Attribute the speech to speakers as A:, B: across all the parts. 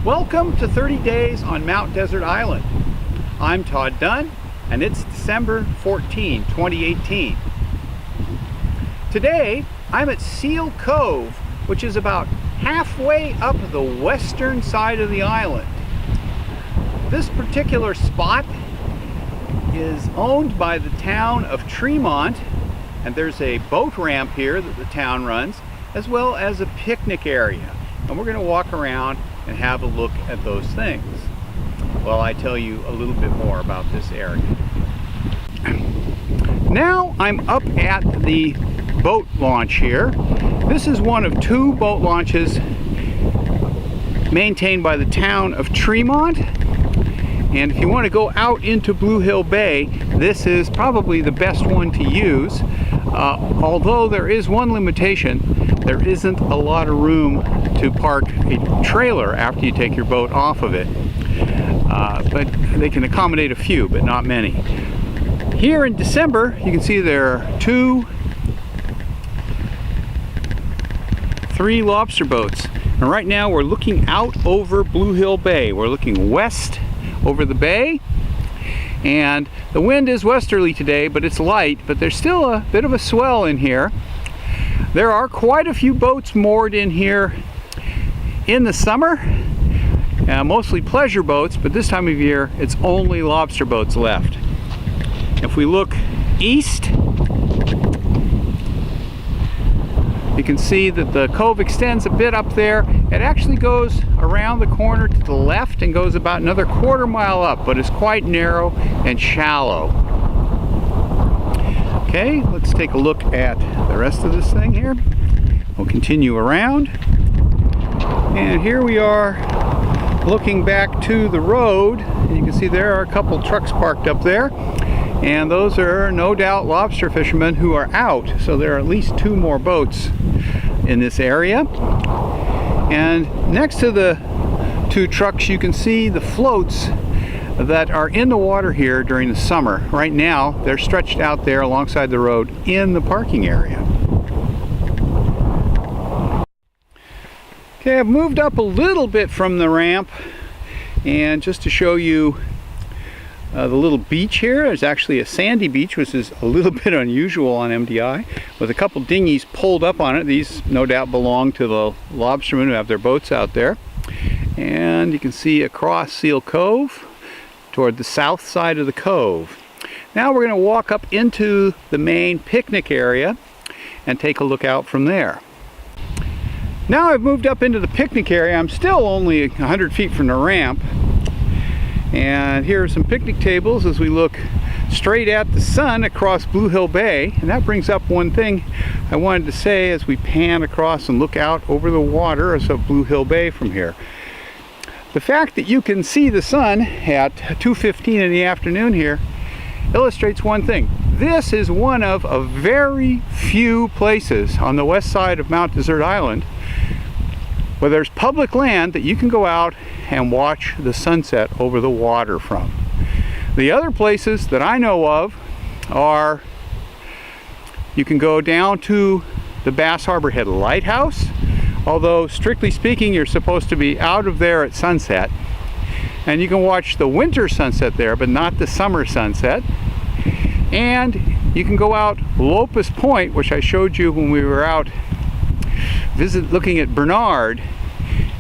A: Welcome to 30 Days on Mount Desert Island. I'm Todd Dunn, and it's December 14, 2018. Today, I'm at Seal Cove, which is about halfway up the western side of the island. This particular spot is owned by the town of Tremont, and there's a boat ramp here that the town runs, as well as a picnic area. And we're going to walk around and have a look at those things while I tell you a little bit more about this area. Now I'm up at the boat launch here. This is one of two boat launches maintained by the town of Tremont. And if you want to go out into Blue Hill Bay, this is probably the best one to use. Although there is one limitation, there isn't a lot of room to park a trailer after you take your boat off of it. But they can accommodate a few, but not many. Here in December, you can see there are three lobster boats. And right now we're looking out over Blue Hill Bay. We're looking west over the bay. And the wind is westerly today, but it's light, but there's still a bit of a swell in here. There are quite a few boats moored in here in the summer, mostly pleasure boats, but this time of year it's only lobster boats left. If we look east, you can see that the cove extends a bit up there. It actually goes around the corner to the left and goes about another quarter mile up, but it's quite narrow and shallow. Okay, let's take a look at the rest of this thing here. We'll continue around. And here we are looking back to the road. And you can see there are a couple trucks parked up there. And those are no doubt lobster fishermen who are out. So there are at least two more boats in this area. And next to the two trucks, you can see the floats that are in the water here during the summer. Right now, they're stretched out there alongside the road in the parking area. Okay, I've moved up a little bit from the ramp, and just to show you the little beach here. There's actually a sandy beach, which is a little bit unusual on MDI, with a couple dinghies pulled up on it. These no doubt belong to the lobstermen who have their boats out there. And you can see across Seal Cove toward the south side of the cove. Now we're going to walk up into the main picnic area and take a look out from there. Now I've moved up into the picnic area. I'm still only 100 feet from the ramp. And here are some picnic tables as we look straight at the sun across Blue Hill Bay. And that brings up one thing I wanted to say as we pan across and look out over the water of Blue Hill Bay from here. The fact that you can see the sun at 2:15 in the afternoon here illustrates one thing. This is one of a very few places on the west side of Mount Desert Island where there's public land that you can go out and watch the sunset over the water from. The other places that I know of are, you can go down to the Bass Harbor Head Lighthouse, although strictly speaking you're supposed to be out of there at sunset, and you can watch the winter sunset there but not the summer sunset. And you can go out Locust Point, which I showed you when we were out looking at Bernard,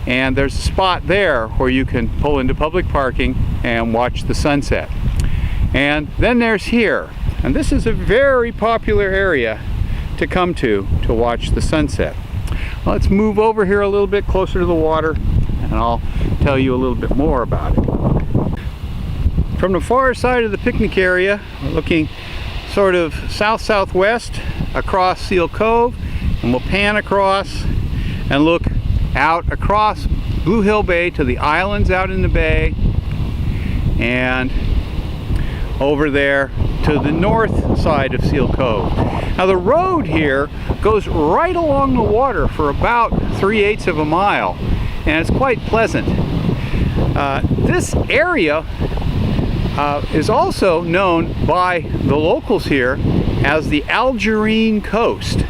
A: and there's a spot there where you can pull into public parking and watch the sunset. And then there's here, and this is a very popular area to come to watch the sunset. Let's move over here a little bit closer to the water and I'll tell you a little bit more about it. From the far side of the picnic area, we're looking sort of south-southwest across Seal Cove, and we'll pan across and look out across Blue Hill Bay to the islands out in the bay, and over there to the north side of Seal Cove. Now the road here goes right along the water for about 3/8 of a mile, and it's quite pleasant. This area is also known by the locals here as the Algerine coast,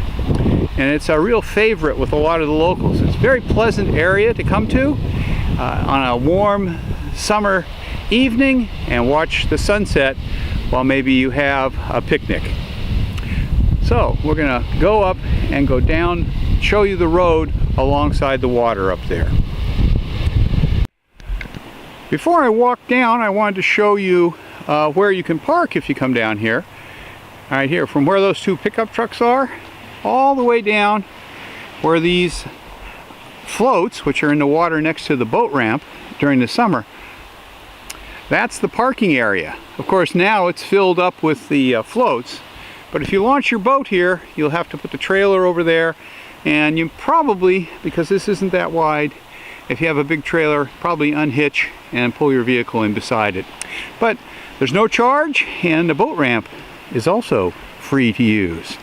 A: and it's a real favorite with a lot of the locals. It's a very pleasant area to come to. on a warm summer evening and watch the sunset while maybe you have a picnic. So we're gonna go up and go down, show you the road alongside the water up there. Before I walk down, I wanted to show you where you can park if you come down here. Right here, from where those two pickup trucks are, all the way down where these floats, which are in the water next to the boat ramp during the summer, that's the parking area. Of course, now it's filled up with the floats, but if you launch your boat here, you'll have to put the trailer over there, and you probably, because this isn't that wide, if you have a big trailer, probably unhitch and pull your vehicle in beside it. But there's no charge, and the boat ramp is also free to use.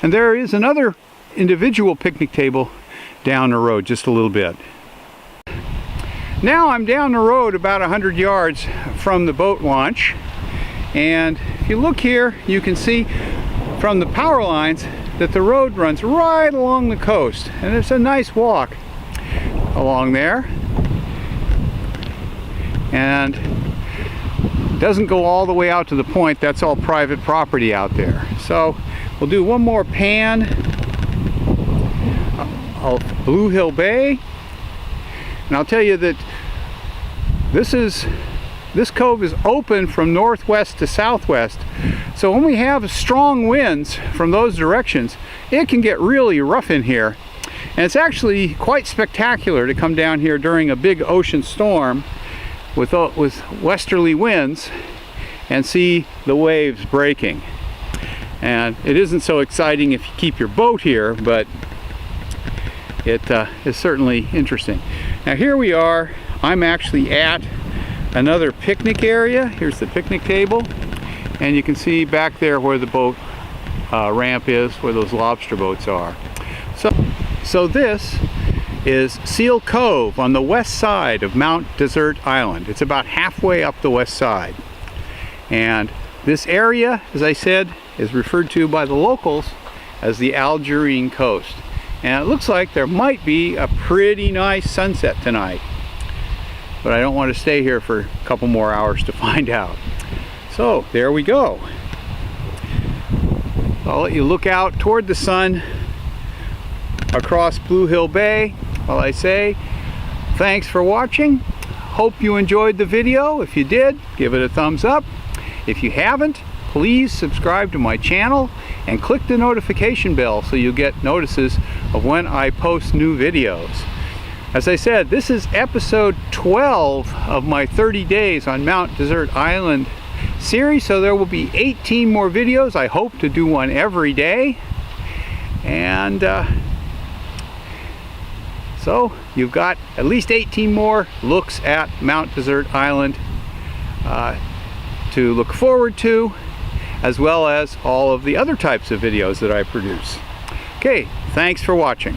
A: And there is another individual picnic table down the road just a little bit. Now I'm down the road about 100 yards from the boat launch, and if you look here, you can see from the power lines that the road runs right along the coast, and it's a nice walk along there, and doesn't go all the way out to the point. That's all private property out there. So we'll do one more pan of Blue Hill Bay, and I'll tell you that this cove is open from northwest to southwest, so when we have strong winds from those directions, it can get really rough in here. And it's actually quite spectacular to come down here during a big ocean storm with westerly winds and see the waves breaking. And it isn't so exciting if you keep your boat here, but it is certainly interesting. Now here we are. I'm actually at another picnic area. Here's the picnic table, and you can see back there where the boat ramp is, where those lobster boats are. So this is Seal Cove on the west side of Mount Desert Island. It's about halfway up the west side. And this area, as I said, is referred to by the locals as the Algerine coast. And it looks like there might be a pretty nice sunset tonight. But I don't want to stay here for a couple more hours to find out. So there we go. I'll let you look out toward the sun across Blue Hill Bay while I say thanks for watching. Hope you enjoyed the video. If you did, give it a thumbs up. If you haven't, please subscribe to my channel and click the notification bell so you get notices of when I post new videos. As I said, this is episode 12 of my 30 days on Mount Desert Island series, so there will be 18 more videos. I hope to do one every day. And so you've got at least 18 more looks at Mount Desert Island to look forward to, as well as all of the other types of videos that I produce. Okay, thanks for watching.